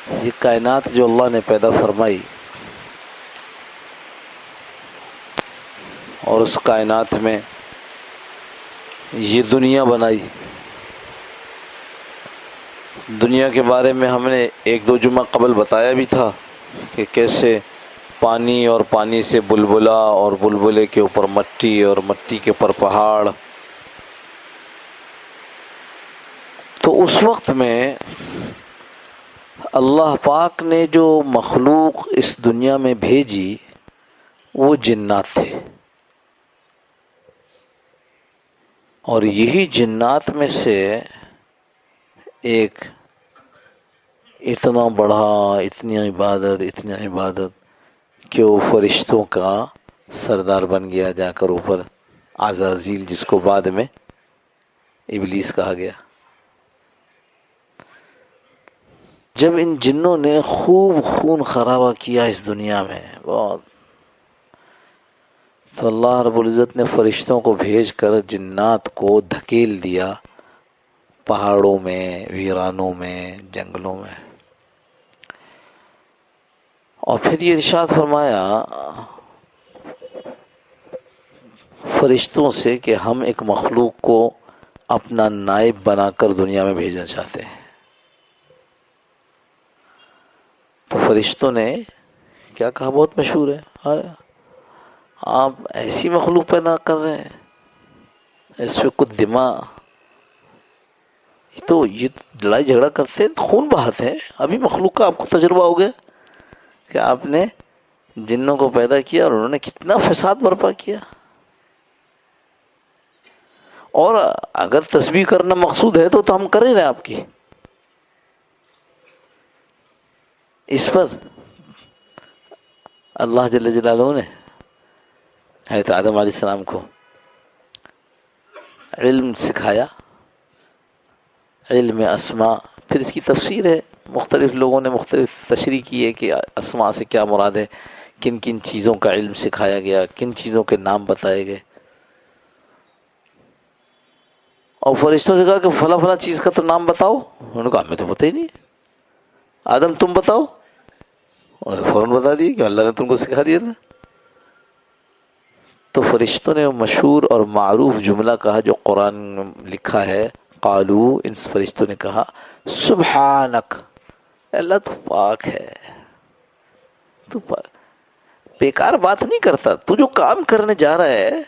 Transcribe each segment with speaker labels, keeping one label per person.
Speaker 1: یہ کائنات جو اللہ نے پیدا فرمائی اور اس کائنات میں یہ دنیا بنائی، دنیا کے بارے میں ہم نے ایک دو جمعہ قبل بتایا بھی تھا کہ کیسے پانی اور پانی سے بلبلا اور بلبلے کے اوپر مٹی اور مٹی کے اوپر پہاڑ. تو اس وقت میں اللہ پاک نے جو مخلوق اس دنیا میں بھیجی وہ جنات تھے، اور یہی جنات میں سے ایک اتنا بڑا اتنی عبادت کہ وہ فرشتوں کا سردار بن گیا، جا کر اوپر عزازیل، جس کو بعد میں ابلیس کہا گیا. جب ان جنوں نے خوب خون خرابہ کیا اس دنیا میں بہت، تو اللہ رب العزت نے فرشتوں کو بھیج کر جنات کو دھکیل دیا پہاڑوں میں، ویرانوں میں، جنگلوں میں. اور پھر یہ ارشاد فرمایا فرشتوں سے کہ ہم ایک مخلوق کو اپنا نائب بنا کر دنیا میں بھیجنا چاہتے ہیں. تو فرشتوں نے کیا کہا، بہت مشہور ہے، آپ ایسی مخلوق پیدا کر رہے ہیں، اس پہ کچھ دماغ، تو یہ لڑائی جھگڑا کرتے ہیں، خون بہاتے ہیں. ابھی مخلوق کا آپ کو تجربہ ہو گیا کہ آپ نے جنوں کو پیدا کیا اور انہوں نے کتنا فساد برپا کیا. اور اگر تسبیح کرنا مقصود ہے تو ہم کریں رہے آپ کی. اس پر اللہ جل جلالہ نے حضرت آدم علیہ السلام کو علم سکھایا، علم اسماء. پھر اس کی تفسیر ہے، مختلف لوگوں نے مختلف تشریح کی ہے کہ اسماء سے کیا مراد ہے، کن کن چیزوں کا علم سکھایا گیا، کن چیزوں کے نام بتائے گئے. اور فرشتوں سے کہا کہ فلاں فلاں چیز کا تو نام بتاؤ. انہوں نے کہا ہمیں تو پتہ ہی نہیں. آدم تم بتاؤ. اور فوراً بتا دی کہ اللہ نے تم کو سکھا دیا تھا. تو فرشتوں نے مشہور اور معروف جملہ کہا جو قرآن میں لکھا ہے، قالو، ان فرشتوں نے کہا سبحانک، اللہ تو پاک ہے، تو پاک، بیکار بات نہیں کرتا، تو جو کام کرنے جا رہا ہے،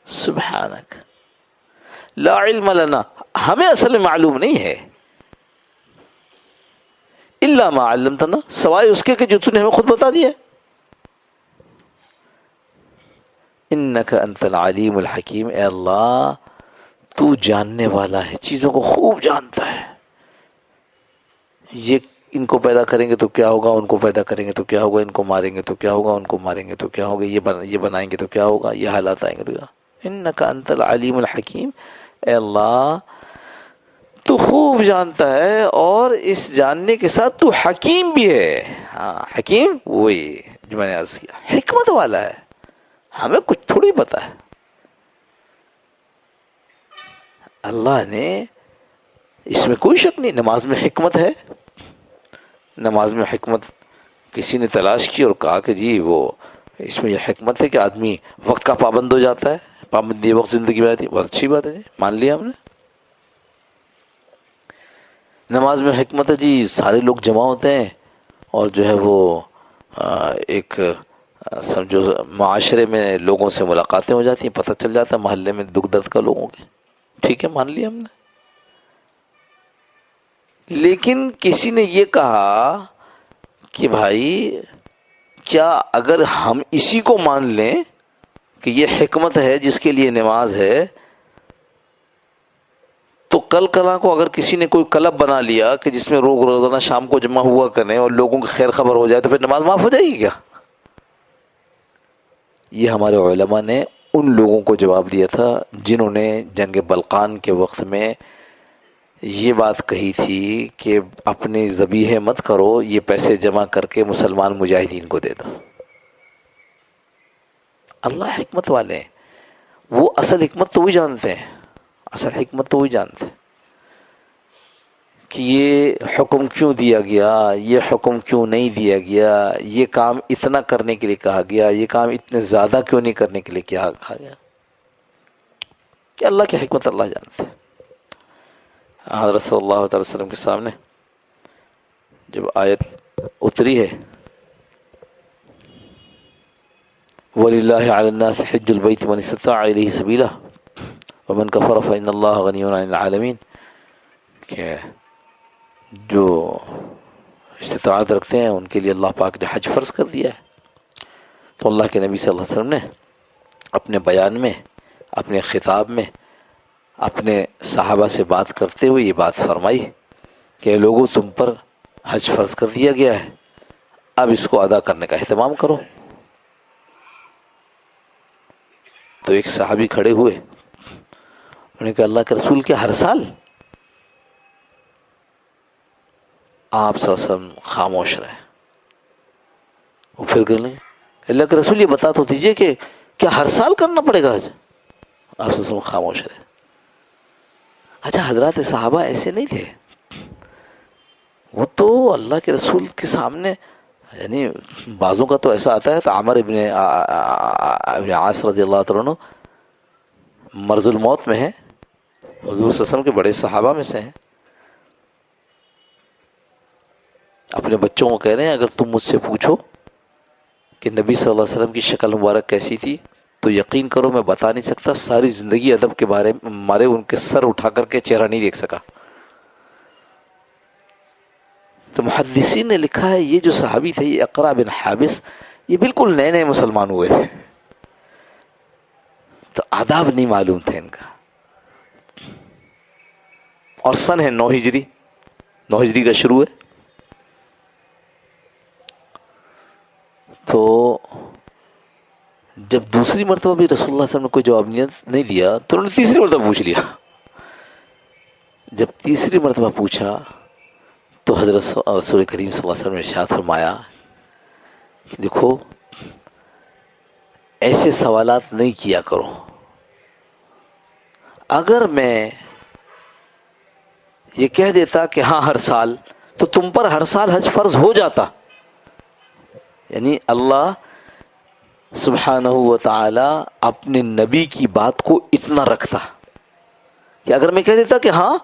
Speaker 1: سبحانک لا علم لنا، ہمیں اصل میں معلوم نہیں ہے، الا ما علمتنا، سوائے اس کے کہ جو تو نے ہمیں خود بتا دیا. انک انت العلیم الحکیم، اے اللہ تو جاننے والا ہے، چیزوں کو خوب جانتا ہے. یہ ان کو پیدا کریں گے تو کیا ہوگا، ان کو پیدا کریں گے تو کیا ہوگا، ان کو ماریں گے تو کیا ہوگا، ان کو ماریں گے تو کیا ہوگا، یہ بنائیں گے تو کیا ہوگا، یہ حالات آئیں گے تو کیا. انک انت العلیم الحکیم، اے اللہ تو خوب جانتا ہے، اور اس جاننے کے ساتھ تو حکیم بھی ہے. ہاں حکیم وہی جو میں نے عرض کیا، حکمت والا ہے، ہمیں کچھ تھوڑی پتا ہے. اللہ نے اس میں کوئی شک نہیں، نماز میں حکمت ہے. نماز میں حکمت کسی نے تلاش کی اور کہا کہ جی وہ اس میں یہ حکمت ہے کہ آدمی وقت کا پابند ہو جاتا ہے، پابندی وقت زندگی میں آتی ہے، بہت اچھی بات ہے جی، مان لیا ہم نے. نماز میں حکمت ہے جی، سارے لوگ جمع ہوتے ہیں اور جو ہے وہ ایک سمجھو معاشرے میں لوگوں سے ملاقاتیں ہو جاتی ہیں، پتہ چل جاتا ہے محلے میں دکھ درد کا لوگوں کے. ٹھیک ہے، مان لیا ہم نے. لیکن کسی نے یہ کہا کہ بھائی کیا اگر ہم اسی کو مان لیں کہ یہ حکمت ہے جس کے لیے نماز ہے، تو کل کلا کو اگر کسی نے کوئی کلب بنا لیا کہ جس میں روزانہ شام کو جمع ہوا کریں اور لوگوں کی خیر خبر ہو جائے، تو پھر نماز معاف ہو جائے گی کیا؟ یہ ہمارے علماء نے ان لوگوں کو جواب دیا تھا جنہوں نے جنگ بلقان کے وقت میں یہ بات کہی تھی کہ اپنے ذبیحے مت کرو، یہ پیسے جمع کر کے مسلمان مجاہدین کو دے دو. اللہ حکمت والے ہیں، وہ اصل حکمت تو وہی جانتے ہیں، اصل حکمت تو وہی جانتے ہیں کہ یہ حکم کیوں دیا گیا، یہ حکم کیوں نہیں دیا گیا، یہ کام اتنا کرنے کے لیے کہا گیا، یہ کام اتنے زیادہ کیوں نہیں کرنے کے لیے کہا گیا، کہ اللہ کی حکمت اللہ جانتے ہیں۔ حضرت صلی اللہ علیہ وسلم کے سامنے جب آیت اتری ہے وَلِلَّهِ عَلَى النَّاسِ حِجُّ الْبَيْتِ مَنِ اسْتَطَاعَ إِلَيْهِ سَبِيلًا وَمَنْ كَفَرَ فَإِنَّ اللَّهَ غَنِيٌّ عَنِ الْعَالَمِينَ، کہ جو استطاعت رکھتے ہیں ان کے لیے اللہ پاک نے حج فرض کر دیا ہے۔ تو اللہ کے نبی صلی اللہ علیہ وسلم نے اپنے بیان میں، اپنے خطاب میں، اپنے صحابہ سے بات کرتے ہوئے یہ بات فرمائی کہ لوگوں تم پر حج فرض کر دیا گیا ہے، اب اس کو ادا کرنے کا اہتمام کرو۔ تو ایک صحابی کھڑے ہوئے، انہوں نے کہا اللہ کے رسول کے ہر سال؟ آپ صلی اللہ علیہ وسلم خاموش رہے۔ وہ پھر کہنے اللہ کے رسول یہ بتا تو دیجئے کہ کیا ہر سال کرنا پڑے گا حج؟ آپ صلی اللہ علیہ وسلم خاموش رہے۔ اچھا، حضرات صحابہ ایسے نہیں تھے، وہ تو اللہ کے رسول کے سامنے، یعنی بعضوں کا تو ایسا آتا ہے تو عامر ابن عاص رضی اللہ عنہ مرض الموت میں ہے، حضور صلی اللہ علیہ وسلم کے بڑے صحابہ میں سے ہیں، اپنے بچوں کو کہہ رہے ہیں اگر تم مجھ سے پوچھو کہ نبی صلی اللہ علیہ وسلم کی شکل مبارک کیسی تھی تو یقین کرو میں بتا نہیں سکتا، ساری زندگی ادب کے بارے میں مارے ان کے سر اٹھا کر کے چہرہ نہیں دیکھ سکا۔ تو محدثین نے لکھا ہے یہ جو صحابی تھے، یہ اقرا بن حابس، یہ بالکل نئے نئے مسلمان ہوئے تھے، تو آداب نہیں معلوم تھے ان کا، اور سن ہے 9 ہجری، 9 ہجری کا شروع ہے۔ تو جب دوسری مرتبہ بھی رسول اللہ صلی اللہ علیہ وسلم نے کوئی جواب نہیں دیا تو انہوں نے تیسری مرتبہ پوچھ لیا۔ جب تیسری مرتبہ پوچھا تو حضرت رسول کریم صلی اللہ علیہ وسلم نے ارشاد فرمایا کہ دیکھو ایسے سوالات نہیں کیا کرو، اگر میں یہ کہہ دیتا کہ ہاں ہر سال، تو تم پر ہر سال حج فرض ہو جاتا، یعنی اللہ سبحانہ و تعالی اپنے نبی کی بات کو اتنا رکھتا کہ اگر میں کہہ دیتا کہ ہاں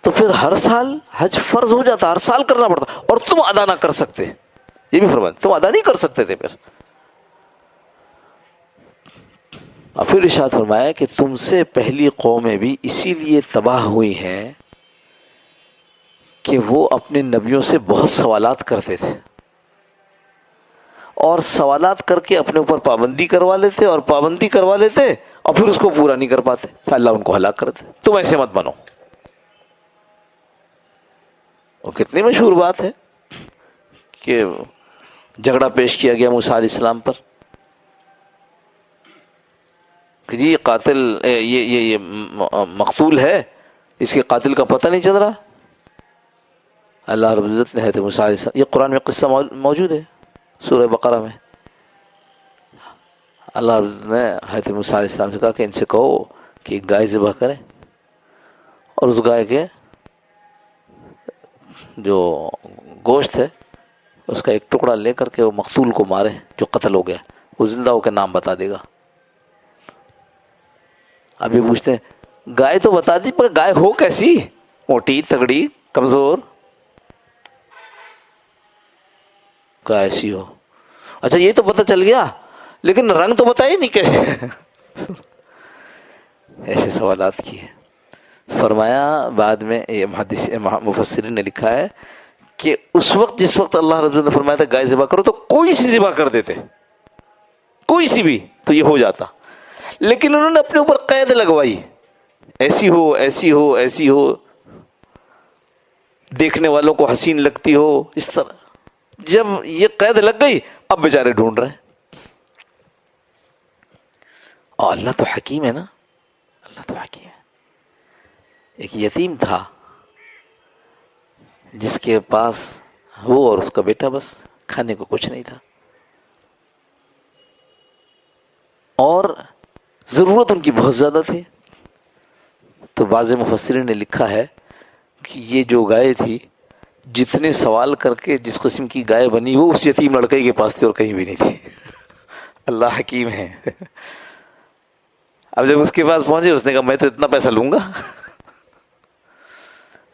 Speaker 1: تو پھر ہر سال حج فرض ہو جاتا، ہر سال کرنا پڑتا، اور تم ادا نہ کر سکتے، یہ بھی فرمایا تم ادا نہیں کر سکتے تھے۔ پھر ارشاد فرمایا کہ تم سے پہلی قومیں بھی اسی لیے تباہ ہوئی ہیں کہ وہ اپنے نبیوں سے بہت سوالات کرتے تھے، اور سوالات کر کے اپنے اوپر پابندی کروا لیتے، اور پابندی کروا لیتے اور پھر اس کو پورا نہیں کر پاتے، پھر اللہ ان کو ہلاک کرتے۔ تم ایسے مت بنو۔ وہ کتنی مشہور بات ہے کہ جھگڑا پیش کیا گیا موسیٰ علیہ السلام پر کہ جی قاتل یہ مقتول ہے، اس کے قاتل کا پتہ نہیں چل رہا۔ اللہ رب العزت نے حضرت موسیٰ علیہ السلام، یہ قرآن میں قصہ موجود ہے سورہ بقرہ میں، اللہ نے حضرت موسیٰ علیہ السلام سے کہا کہ ان سے کہو کہ ایک گائے ذبح کریں، اور اس گائے کے جو گوشت ہے اس کا ایک ٹکڑا لے کر کے وہ مقتول کو مارے جو قتل ہو گیا، وہ زندہ ہو کے نام بتا دے گا۔ ابھی پوچھتے ہیں گائے تو بتا دی پر گائے ہو کیسی، موٹی تگڑی کمزور، گائے ایسی ہو؟ اچھا یہ تو پتہ چل گیا لیکن رنگ تو بتایا نہیں کیسے۔ ایسے سوالات کیے۔ فرمایا بعد میں یہ مفسرین نے لکھا ہے کہ اس وقت جس وقت اللہ رب العزت نے فرمایا تھا گائے ذبح کرو تو کوئی سی ذبح کر دیتے، کوئی سی بھی، تو یہ ہو جاتا، لیکن انہوں نے اپنے اوپر قید لگوائی، ایسی ہو ایسی ہو ایسی ہو، دیکھنے والوں کو حسین لگتی ہو، اس طرح۔ جب یہ قید لگ گئی اب بیچارے ڈھونڈ رہے ہیں۔ اور اللہ تو حکیم ہے نا، اللہ تو حکیم ہے۔ ایک یتیم تھا جس کے پاس وہ اور اس کا بیٹا، بس کھانے کو کچھ نہیں تھا، اور ضرورت ان کی بہت زیادہ تھی۔ تو بعض مفسرین نے لکھا ہے کہ یہ جو گائے تھی جتنے سوال کر کے جس قسم کی گائے بنی وہ اس یتیم لڑکے کے پاس تھی اور کہیں بھی نہیں تھی. اللہ حکیم ہے. اب جب اس کے پاس پہنچے اس نے کہا میں تو اتنا پیسہ لوں گا.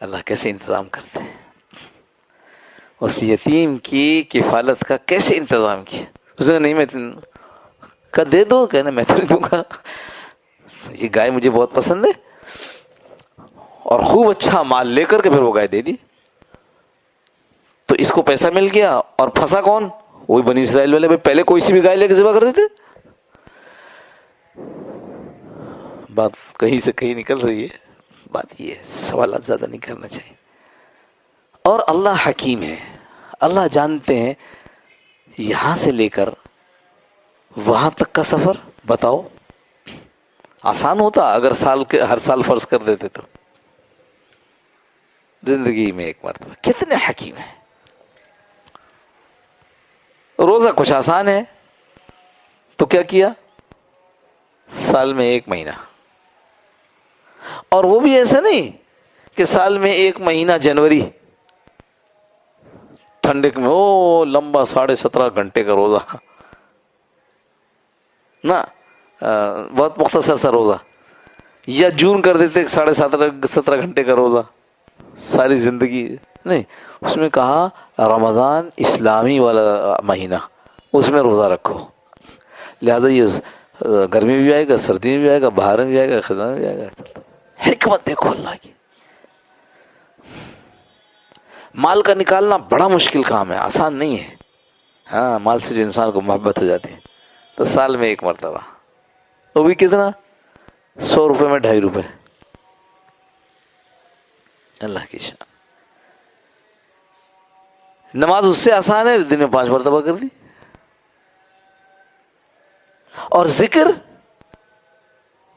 Speaker 1: اللہ کیسے انتظام کرتے ہیں. اس یتیم کی کفالت کا کیسے انتظام کیا. اس نے نہیں میں کہا دے دو. کہنا میں تو نہیں دوں گا, یہ گائے مجھے بہت پسند ہے. اور خوب اچھا مال لے کر کے پھر وہ گائے دے دی. تو اس کو پیسہ مل گیا اور پھنسا کون؟ وہی بنی اسرائیل والے. پہلے کوئی سی بھی گائے لے کے ذبح کر دیتے. بات کہیں سے کہیں نکل رہی ہے. بات یہ ہے سوالات زیادہ نہیں کرنا چاہیے. اور اللہ حکیم ہے. اللہ جانتے ہیں یہاں سے لے کر وہاں تک کا سفر. بتاؤ آسان ہوتا اگر ہر سال فرض کر دیتے تو. زندگی میں ایک مرتبہ. کتنے حکیم ہیں. روزہ کچھ آسان ہے تو کیا کیا؟ سال میں 1 مہینہ. اور وہ بھی ایسا نہیں کہ سال میں 1 مہینہ جنوری ٹھنڈک میں لمبا 17.5 گھنٹے کا روزہ نہ, بہت مختصر سا روزہ. یا جون کر دیتے 17.5 گھنٹے کا روزہ ساری زندگی. نہیں, اس میں کہا رمضان اسلامی والا مہینہ, اس میں روزہ رکھو. لہذا یہ گرمی بھی آئے گا, سردی میں بھی آئے گا, باہر میں بھی آئے گا, خزاں میں بھی آئے گا. حکمت دیکھو اللہ کی. مال کا نکالنا بڑا مشکل کام ہے, آسان نہیں ہے. ہاں, مال سے جو انسان کو محبت ہو جاتی ہے تو سال میں 1 مرتبہ, وہ بھی کتنا؟ 100 روپے میں 2.5 روپے. اللہ کی شان. نماز اس سے آسان ہے, دن میں 5 مرتبہ کر دی. اور ذکر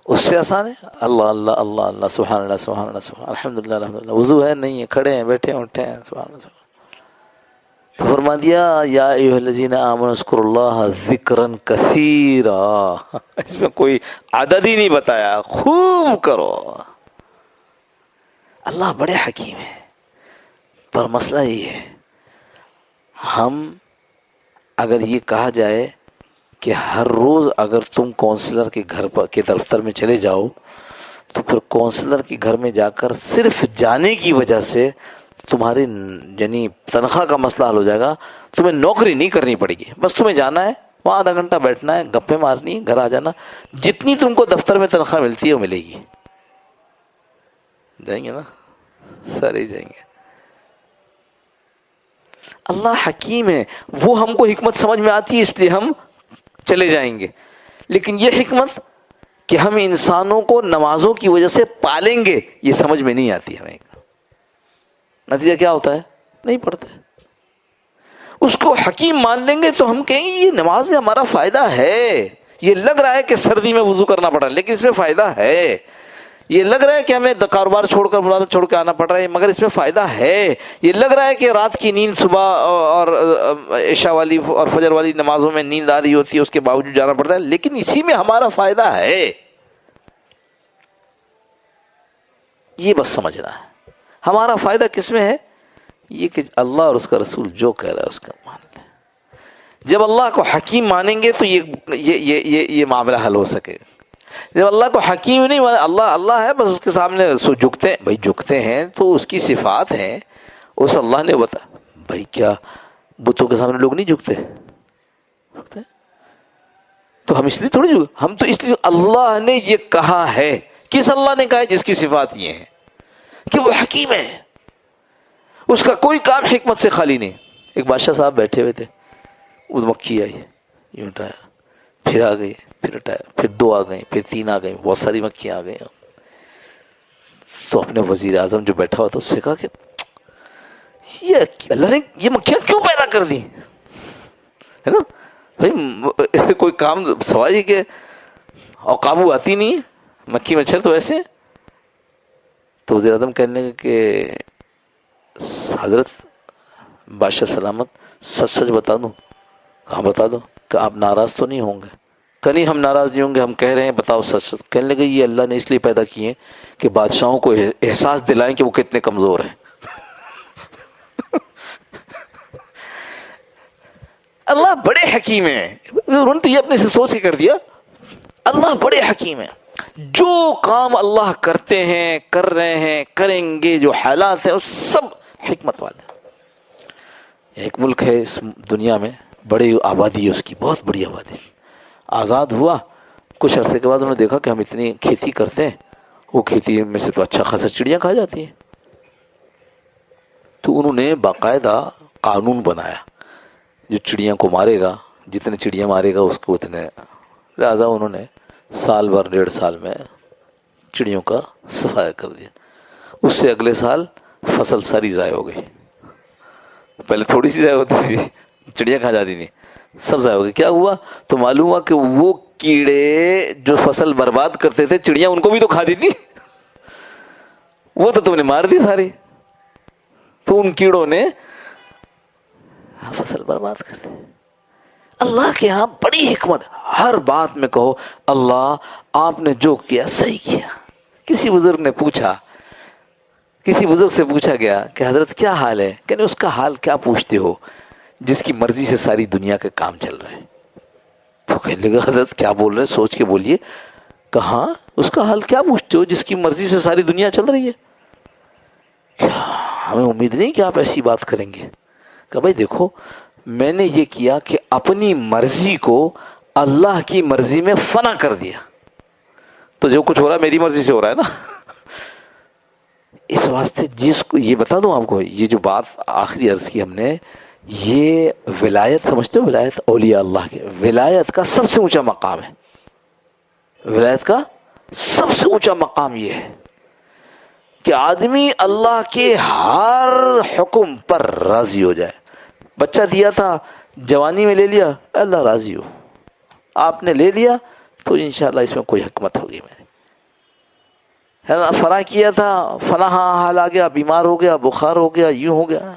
Speaker 1: اس سے آسان ہے, اللہ اللہ اللہ اللہ, سبحان اللہ سبحان اللہ سبحان الحمدللہ الحمدللہ. وضو ہے نہیں ہے, کھڑے ہیں بیٹھے ہیں اٹھے ہیں, سبحان اللہ. تو فرما دیا یا ایھا الذین آمنوا اذکروا اللہ ذکرا کثیرا. اس میں کوئی عدد ہی نہیں بتایا, خوب کرو. اللہ بڑے حکیم ہے. پر مسئلہ یہ ہے, ہم اگر یہ کہا جائے کہ ہر روز اگر تم کونسلر کے گھر پر کے دفتر میں چلے جاؤ تو پھر کونسلر کے گھر میں جا کر صرف جانے کی وجہ سے تمہاری یعنی تنخواہ کا مسئلہ حل ہو جائے گا. تمہیں نوکری نہیں کرنی پڑے گی, بس تمہیں جانا ہے وہاں, آدھا گھنٹہ بیٹھنا ہے, گپیں مارنی, گھر آ جانا. جتنی تم کو دفتر میں تنخواہ ملتی ہے وہ ملے گی. جائیں گے نا, سارے جائیں گے. اللہ حکیم ہے. وہ ہم کو حکمت سمجھ میں آتی ہے اس لیے ہم چلے جائیں گے. لیکن یہ حکمت کہ ہم انسانوں کو نمازوں کی وجہ سے پالیں گے, یہ سمجھ میں نہیں آتی ہمیں. نتیجہ کیا ہوتا ہے؟ نہیں پڑھتے. اس کو حکیم مان لیں گے تو ہم کہیں گے یہ نماز میں ہمارا فائدہ ہے. یہ لگ رہا ہے کہ سردی میں وضو کرنا پڑ رہا ہے لیکن اس میں فائدہ ہے. یہ لگ رہا ہے کہ ہمیں کاروبار چھوڑ کر ملازمت چھوڑ کے آنا پڑ رہا ہے مگر اس میں فائدہ ہے. یہ لگ رہا ہے کہ رات کی نیند صبح اور عشاء والی اور فجر والی نمازوں میں نیند آ رہی ہوتی ہے, اس کے باوجود جانا پڑتا ہے, لیکن اسی میں ہمارا فائدہ ہے. یہ بس سمجھنا ہے ہمارا فائدہ کس میں ہے. یہ کہ اللہ اور اس کا رسول جو کہہ رہا ہے اس کا مان لیں. جب اللہ کو حکیم مانیں گے تو یہ معاملہ حل ہو سکے. جب اللہ کو حکیم نہیں مانے, اللہ اللہ ہے بس اس کے سامنے جھکتے ہیں. بھائی جھکتے ہیں تو اس کی صفات ہیں, اس اللہ نے بتا. بھائی کیا بتوں کے سامنے لوگ نہیں جھکتے؟ تو ہم اس لیے تھوڑی جھکتے, ہم تو اس لیے اللہ نے یہ کہا ہے. کس اللہ نے کہا ہے؟ جس کی صفات یہ ہیں کہ وہ حکیم ہے, اس کا کوئی کام حکمت سے خالی نہیں. ایک بادشاہ صاحب بیٹھے ہوئے تھے, وہ مکھی آئی, یوں اٹھایا, پھر آ گئی, پھر اٹھایا, پھر 2 آ گئی, پھر 3 آ گئی, بہت ساری مکھیاں آ گئی. تو اپنے وزیر اعظم جو بیٹھا ہوا تھا اس سے کہا کہ یہ اللہ نے یہ مکھیاں کیوں پیدا کر دی ہے نا بھائی, کوئی کام سوال ہی کہ اور قابو آتی نہیں مکھی مچھر تو ایسے. تو وزیر اعظم کہنے لگے کہ حضرت بادشاہ سلامت سچ سچ بتا دوں. کہاں بتا دو, کہ آپ ناراض تو نہیں ہوں گے؟ کہیں ہم ناراض نہیں ہوں گے، ہم کہہ رہے ہیں بتاؤ سچ سچ. کہنے لگے یہ اللہ نے اس لیے پیدا کیے کہ بادشاہوں کو احساس دلائیں کہ وہ کتنے کمزور ہیں. اللہ بڑے حکیم ہیں. انہوں نے تو یہ اپنے سے سوچ کے کر دیا. اللہ بڑے حکیم ہیں. جو کام اللہ کرتے ہیں، کر رہے ہیں، کریں گے، جو حالات ہیں وہ سب حکمت والے ہیں. ایک ملک ہے اس دنیا میں، بڑی آبادی ہے اس کی، بہت بڑی آبادی. آزاد ہوا کچھ عرصے کے بعد انہوں نے دیکھا کہ ہم اتنی کھیتی کرتے ہیں، وہ کھیتی میں سے تو اچھا خاصا چڑیاں کھا جاتی ہیں. تو انہوں نے باقاعدہ قانون بنایا، جو چڑیاں کو مارے گا، جتنے چڑیاں مارے گا اس کو اتنے. لہٰذا انہوں نے سال بھر 1.5 سال میں چڑیوں کا صفایا کر دیا. اس سے اگلے سال فصل ساری ضائع ہو گئی. پہلے تھوڑی سی ضائع ہوتی تھی، چڑیاں کھا جاتی تھی، سب ضائع ہو گئی. کیا ہوا تو معلوم ہوا کہ وہ کیڑے جو فصل برباد کرتے تھے، چڑیاں ان کو بھی تو کھاتی تھی، وہ تو تم نے مار دی ساری. تو ان کیڑوں نے فصل برباد کر دی. اللہ کے ہاں بڑی حکمت. ہر بات میں کہو اللہ آپ نے جو کیا صحیح کیا. کسی بزرگ نے پوچھا، کسی بزرگ سے پوچھا گیا کہ حضرت کیا حال ہے؟ کہ اس کا حال کیا پوچھتے ہو جس کی مرضی سے ساری دنیا کے کام چل رہے ہیں. تو کہنے لگا حضرت کیا بول رہے، سوچ کے بولیے. کہاں اس کا حال کیا پوچھتے ہو جس کی مرضی سے ساری دنیا چل رہی ہے؟ ہمیں امید نہیں کہ آپ ایسی بات کریں گے. کہ بھائی دیکھو میں نے یہ کیا کہ اپنی مرضی کو اللہ کی مرضی میں فنا کر دیا، تو جو کچھ ہو رہا ہے میری مرضی سے ہو رہا ہے نا. اس واسطے جس کو یہ بتا دوں آپ کو، یہ جو بات آخری عرض کی ہم نے، یہ ولایت سمجھتے ہو؟ ولایت اولیاء اللہ کے، ولایت کا سب سے اونچا مقام ہے. ولایت کا سب سے اونچا مقام یہ ہے کہ آدمی اللہ کے ہر حکم پر راضی ہو جائے. بچہ دیا تھا، جوانی میں لے لیا، اللہ راضی ہو. آپ نے لے لیا تو انشاءاللہ اس میں کوئی حکمت ہوگی. میں نے فلاں کیا تھا، فلاں حال آ گیا، بیمار ہو گیا، بخار ہو گیا، یوں ہو گیا،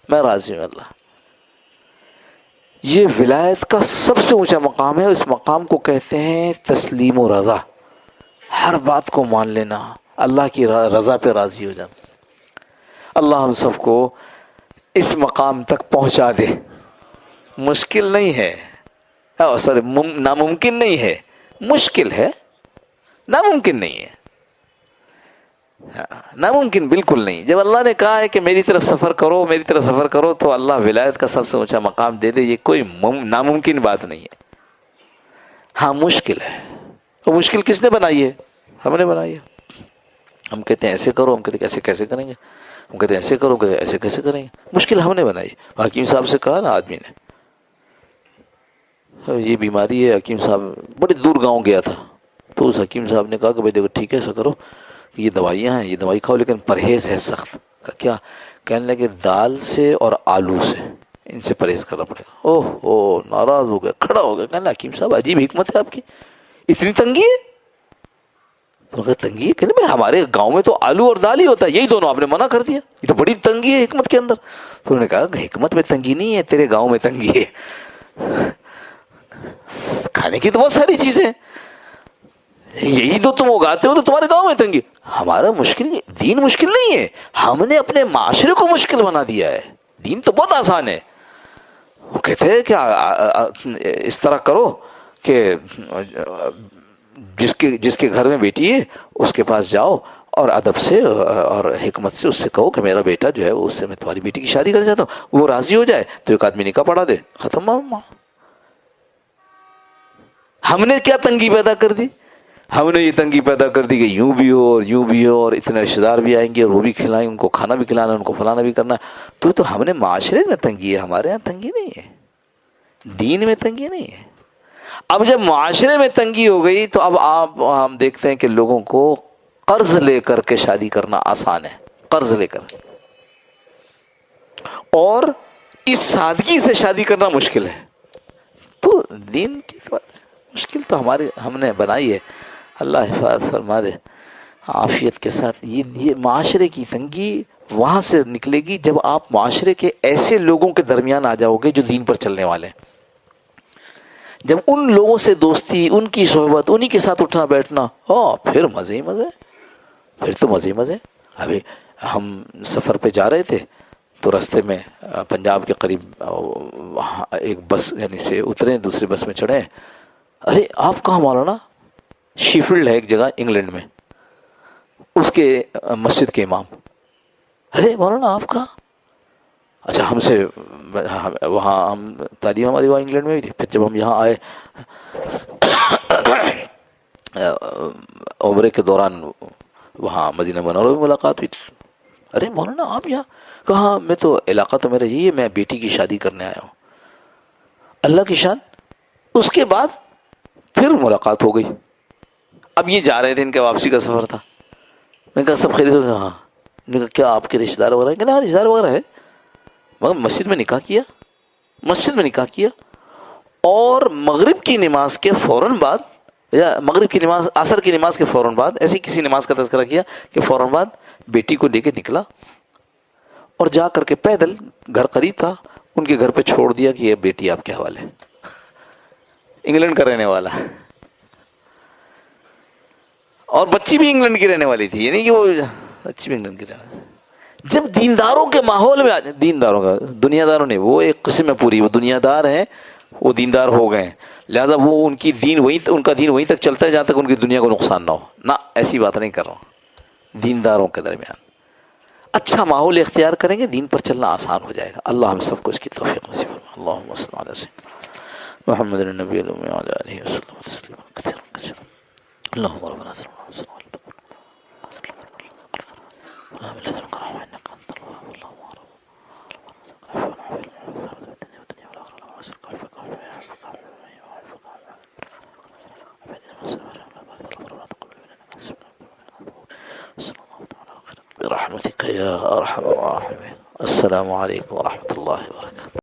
Speaker 1: میں راضی ہوں اللہ. یہ ولایت کا سب سے اونچا مقام ہے. اس مقام کو کہتے ہیں تسلیم و رضا. ہر بات کو مان لینا، اللہ کی رضا پہ راضی ہو جانا. اللہ ہم سب کو اس مقام تک پہنچا دے. مشکل نہیں ہے، سوری ناممکن نہیں ہے، مشکل ہے، ناممکن نہیں ہے. ناممکن بالکل نہیں. جب اللہ نے کہا ہے کہ میری طرف سفر کرو، میری طرف سفر کرو، تو اللہ ولایت کا سب سے اونچا مقام دے دے، یہ کوئی ناممکن بات نہیں ہے. ہاں مشکل ہے. تو مشکل کس نے بنائی ہے؟ ہم نے بنائی ہے. ہم کہتے ہیں ایسے کرو، ہم کہتے ہیں ایسے کیسے کریں گے، ہم کہتے ہیں ایسے کرو، کہتے ہیں ایسے کیسے کریں گے. مشکل ہم نے بنائی. حکیم صاحب سے کہا نا آدمی نے یہ بیماری ہے، حکیم صاحب بڑے دور گاؤں گیا تھا، تو اس حکیم صاحب نے کہا کہ بھائی دیکھو ٹھیک ہے ایسا کرو، یہ دوائیاں ہیں، یہ دوائی کھاؤ، لیکن پرہیز ہے سخت. کیا؟ کہنے لگے دال سے اور آلو سے، ان سے پرہیز کرنا پڑے گا. اوہ ناراض ہو گیا، کھڑا ہو گیا. کہنے حکیم صاحب عجیب حکمت ہے آپ کی، اتنی تنگی ہے؟ تو تنگی ہے؟ کہنے بھائی ہمارے گاؤں میں تو آلو اور دال ہی ہوتا ہے، یہی دونوں آپ نے منع کر دیا، یہ تو بڑی تنگی ہے حکمت کے اندر. تو انہوں نے کہا کہ حکمت میں تنگی نہیں ہے، تیرے گاؤں میں تنگی ہے. کھانے کی تو بہت ساری چیزیں ہیں، یہی تو تم اگاتے ہو تو تمہارے گاؤں میں تنگی. ہمارا مشکل دین مشکل نہیں ہے، ہم نے اپنے معاشرے کو مشکل بنا دیا ہے. دین تو بہت آسان ہے. وہ کہتے ہیں کہ اس طرح کرو کہ جس کے گھر میں بیٹی ہے اس کے پاس جاؤ اور ادب سے اور حکمت سے اس سے کہو کہ میرا بیٹا جو ہے اس سے میں تمہاری بیٹی کی شادی کر جاتا ہوں. وہ راضی ہو جائے تو ایک آدمی نکاح پڑھا دے، ختم معاملہ. ہم نے کیا تنگی پیدا کر دی؟ ہم نے یہ تنگی پیدا کر دی کہ یوں بھی ہو اور یوں بھی ہو، اور اتنے رشتے دار بھی آئیں گے اور وہ بھی کھلائیں، ان کو کھانا بھی کھلانا، ان کو فلانا بھی کرنا. تو ہم نے معاشرے میں تنگی ہے، ہمارے یہاں تنگی نہیں ہے، دین میں تنگی نہیں ہے. اب جب معاشرے میں تنگی ہو گئی تو اب ہم دیکھتے ہیں کہ لوگوں کو قرض لے کر کے شادی کرنا آسان ہے، قرض لے کر، اور اس سادگی سے شادی کرنا مشکل ہے. تو دین کی مشکل تو ہم نے بنائی ہے. اللہ حفاظت فرما دے عافیت کے ساتھ. یہ معاشرے کی تنگی وہاں سے نکلے گی جب آپ معاشرے کے ایسے لوگوں کے درمیان آ جاؤ گے جو دین پر چلنے والے ہیں. جب ان لوگوں سے دوستی، ان کی صحبت، انہی کے ساتھ اٹھنا بیٹھنا، پھر مزے ہی مزے، پھر تو مزے ہی مزے۔ ابھی ہم سفر پہ جا رہے تھے تو رستے میں پنجاب کے قریب وہاں ایک بس یعنی سے اترے، دوسری بس میں چڑھے۔ ارے آپ کہاں مولانا؟ شیفیلڈ ہے ایک جگہ انگلینڈ میں، اس کے مسجد کے امام۔ ارے مولانا آپ کہاں؟ اچھا ہم سے وہاں ہم تعلیم ہماری وہاں انگلینڈ میں بھی تھی، پھر جب ہم یہاں آئے عمرے کے دوران وہاں مدینہ منورہ میں ملاقات ہوئی تھی۔ ارے مولانا آپ یہاں کہاں؟ میں تو علاقہ تو میرا یہی ہے، میں بیٹی کی شادی کرنے آیا ہوں۔ اللہ کی شان۔ اس کے بعد پھر ملاقات ہو گئی۔ اب یہ جا رہے تھے، ان کے واپسی کا سفر تھا۔ میں نے کہا سب خیریت سے؟ ہاں۔ میں نے کہا کیا آپ کے رشتہ دار وغیرہ؟ کہنا رشتہ دار وغیرہ ہے، مگر مسجد میں نکاح کیا، مسجد میں نکاح کیا، اور مغرب کی نماز کے فوراً بعد، یا مغرب کی نماز، عصر کی نماز کے فوراً بعد، ایسی کسی نماز کا تذکرہ کیا کہ فوراً بعد بیٹی کو لے کے نکلا، اور جا کر کے پیدل، گھر قریب تھا، ان کے گھر پہ چھوڑ دیا کہ یہ بیٹی آپ کے حوالے، انگلینڈ کا رہنے والا، اور بچی بھی انگلینڈ کی رہنے والی تھی، یعنی کہ وہ بچی بھی انگلینڈ کی رہنے والی۔ جب دینداروں کے ماحول میں دینداروں کا، دنیا داروں نے، وہ ایک قسم ہے پوری، وہ دنیا دار ہیں، وہ دیندار ہو گئے ہیں، لہذا وہ ان کی دین ان کا دین وہیں تک چلتا ہے جہاں تک ان کی دنیا کو نقصان نہ ہو۔ نہ، ایسی بات نہیں کر رہا ہوں۔ دینداروں کے درمیان اچھا ماحول اختیار کریں گے، دین پر چلنا آسان ہو جائے گا۔ اللہ ہم سب کو اس کی توفیق نصیب فرمائے۔ اللہم صل علی سیدنا محمد النبی الأمی وعلی آلہ وسلم تسلیما کثیرا کثیرا۔ اللہم ربنا ظلمنا انفسنا وإن لم تغفر لنا من لدنك رحمة إنك أنت الوهاب اللهم برحمتك يا أرحم الراحمين۔ السلام عليكم ورحمة الله وبركاته۔